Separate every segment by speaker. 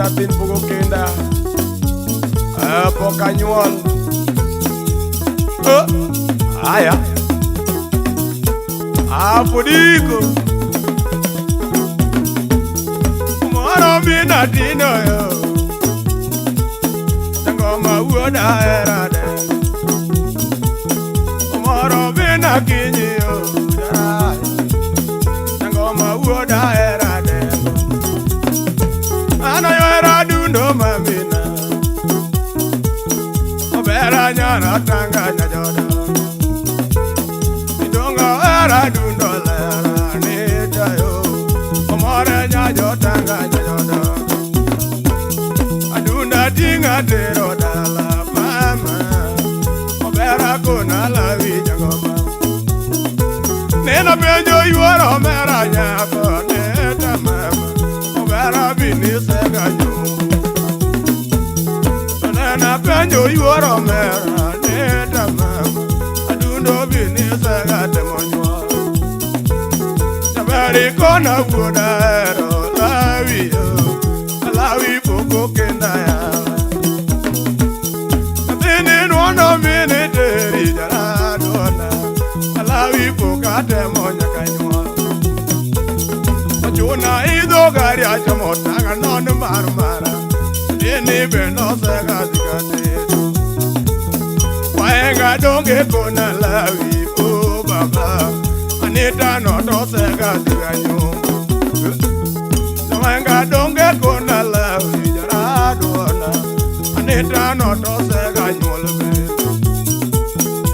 Speaker 1: nyatin pugo kenda poka nyuol aya apodiko moro bina dino yo tangoma uoda erade moro bina kinyi yo tangoma uoda erade ana yo eradundo mamina obera nyara tanga nyajoda idonga eradundo lera nita yo omore nyajotanga nyajoda adunda tinga tero dala mama obera kona la vijagoma nena benjo yuoro mera nyako neta mama obera bini sega nyumbu nena benjo yuoro mera neta mama adundo bini sega temonywa tabari kona budero lawi yo lawi poko kenda ya tini nuono mini teri jara dona lawi poka temonya kanywa Juna ido gari achamo tanga non marmara Dini beno sega zikate Waenga donge kona lawi o baba Anita no sega zikanyo Waenga donge kona lawi jaradona Anita no sega nyolbe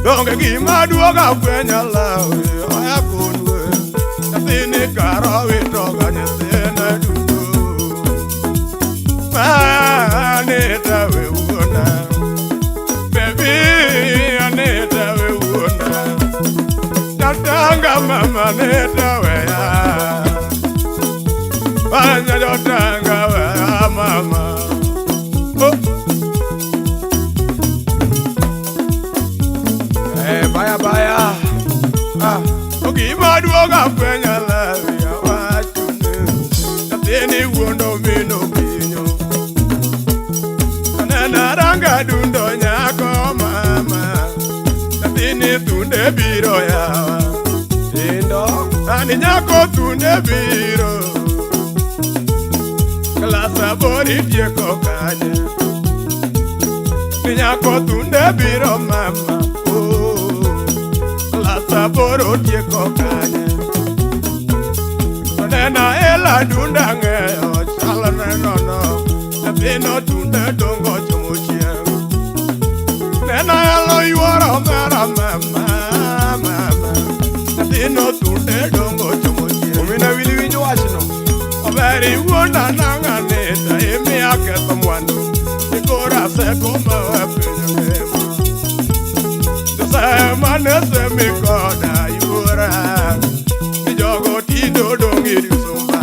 Speaker 1: Donge gima duoga kwenya lawi Oya kunwe Tini karawi toga nyesena dudu Anita we uona Baby Anita we uona Tatanga mama Anita we ya Anya jotanga we ya mama Baya baya Okima duoga kwenya lawi ya wachune Tatini uondo mino kinyo Kanena ranga dundo nyako mama Tatini tunde biro ya Tindo Ani nyako tunde biro Klasa bori dieko kanye Ni nyako tunde biro mama Saboro tieko kanye Nena ela dunda ngeyo Chala neno no Napino tunde dongo chumuchie Nena elo yuoro mera mama Napino tunde dongo chumuchie Umina wili winyo wachino Oberi wunda nanga neta Imi ake samwano Nikora seko mawapinyo kema Manese mi koda yura Mi jogo tido dongi risumba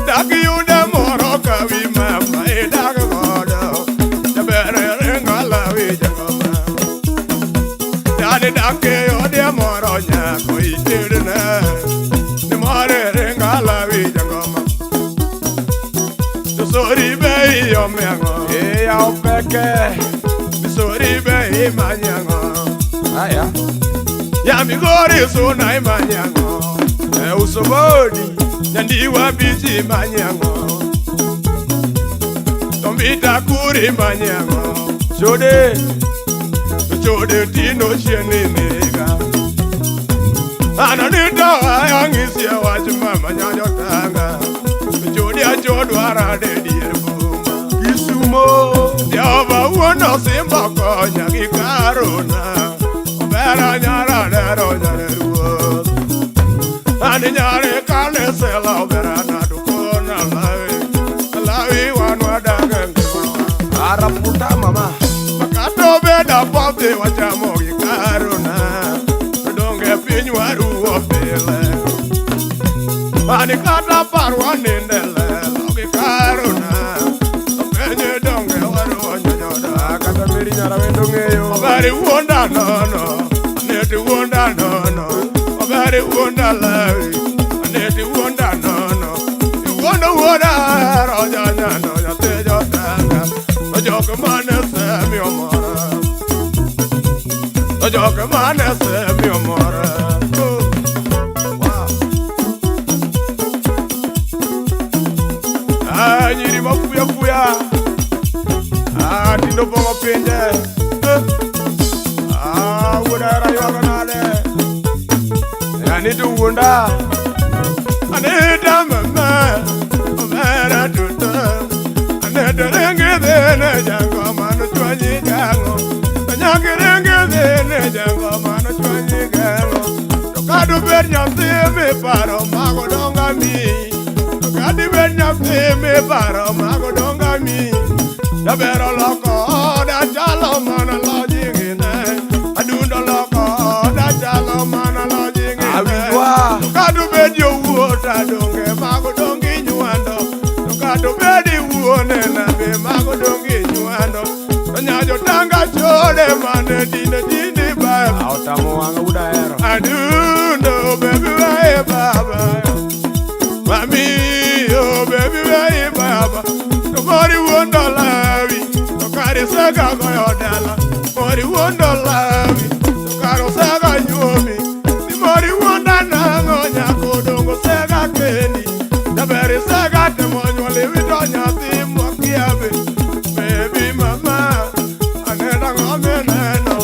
Speaker 1: Daki yude moro kawi mama e daga koda Jabere renga lawi jagoma Dani dake yode moro nyako itirne Ni more renga lawi jagoma Tusori bei yomengo E ya opeke Tusori bei manyango Aya Ya migori suna imanyango Usobodi Nyandiwa bichi manyango Tombita kuri manyango Chode tino shieni nega Ananita ayangisi ya wachumama nyanyotanga Chode achodwara dediye buma Kisumo Java uono simba konya kikaruna Obera nyara dero nyareruo Ani nyare kane sela obera nadukona lawi wanwa dagange Araputa mama Makato beda pote wachamo kikaruna Donge pinywaru opele Ani kata parwa nindele Kikaruna Penye donge waru nyoda Kata miri nyara wendongeyo Oberi uonda nono Neti uonda nono Oberi uonda lawi Neti uonda nono Uonda woda roja nyano nyate jotanga jok mane se mi omora jok mane se mi omora nyiri mafuya fuya tindo bongo pinje woda rayoga nade yani tu wunda aneta mama mera tuta aneta renge dene jango manu chwanyi jango nyake renge dene jango manu chwanyi jango to kadu ber nyathi me paro mago donga mi to kadu ber nyathi me paro mago donga mi da bero loko da chalo mana loji ngine adundo loko da chalo mana loji ngine kadu bedi wuota donge mago dongi nyuando to kadu bedi wuone na be mago dongi nyuando nyajo tanga chode mane dine ba autamo anga udaero adundo baby way baba mami oh baby way baba to mori wondo lavi to kare saga goyodala mori wondo lavi to karo saga nyumi ni mori wonda nango nyako dongo saga kendi da beri saga te monywale widonya ti mokiabe baby mama aneda ngome neno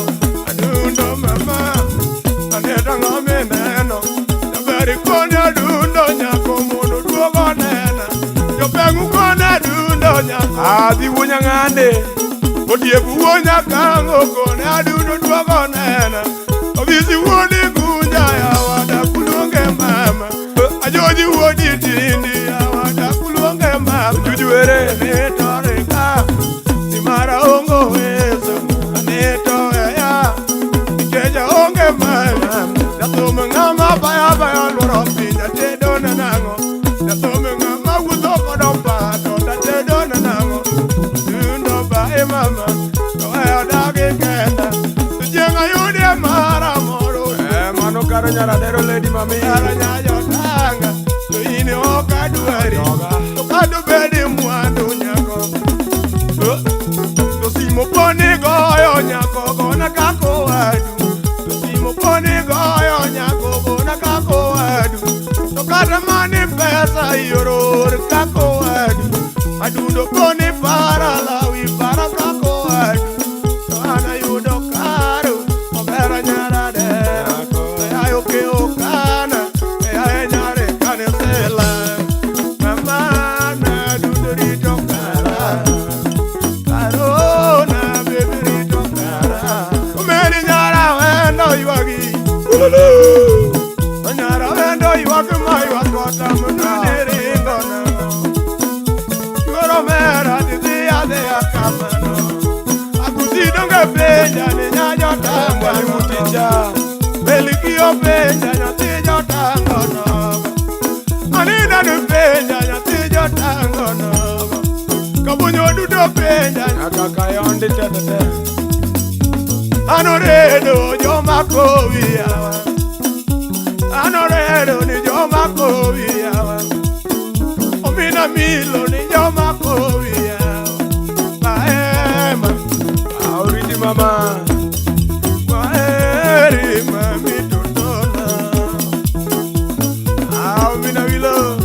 Speaker 1: adundo mama aneda ngome neno da beri konya dundo nyako modo duogo nena yo pengu kona dundo nyako adi wunya ngande odiebu wunya kango kona dundo duogo nena obisi woni kunja ya wada kulunge mama ajoji wodi tindi ya wada kulunge mama jujuere netoreka simara ongo wezo aneto ya keja onge mama datome ngama baya loro pinja tedo nango datome ngama wuzo kodomba to tedo nango dundo ba e mama to ya dage kenda jenga yude mara moro mano karo nyara dero lady mami ara nyayo tanga to ine okaduari to kadu bedi mwandu nyako to simo poni goyo nyako gona kako adu to simo poni goyo nyako gona kako adu to kata mani pesa yoror kako adu adundo poni para lawi para kako adu to ana yudo karo obera nyara dero ayo ke okana ayo nyare kane sela mama na duduri tokara karo na bebiri tokara umeni nyara wendo iwagi ululu nyara wendo iwagi mai wakota muniri ngona yoro mera didi ade akamano akuti donga beja ni nyajo tangwa mutija belikio beja nyatijo tangono anida ni beja nyatijo tangono kabunyo dudo beja nyakaka yondi tete anoredo joma kowiyawa anoredo ni joma kowiyawa omina milo ni joma kowiyawa maema auridi mama maeri mami totona mina wilo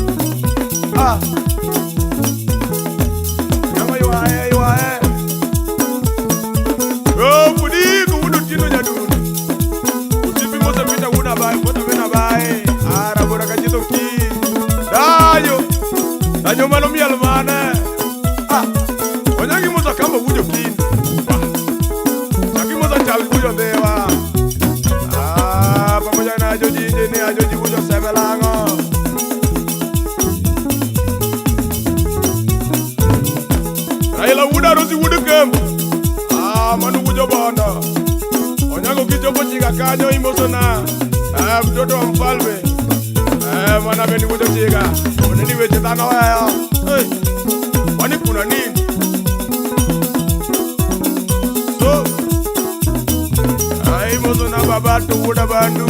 Speaker 1: nyama yuae pudi kuwudu tino nyadunu usipi mosa pita wuna bai kota wina bai ara bora kajito ki dayo mano mial mane onyangi mosa kamba wujo kini chal bujo dewa pamoja na ajoji ni ajoji bujo sebelango Raila wuda rosi wudu kem manu bujo bondo onyango kijopo chiga kanyo imosona mtoto wa mfalme mana beni bujo chiga oneni weche tano ya wani kuna nini so mozo na baba to wuda bandu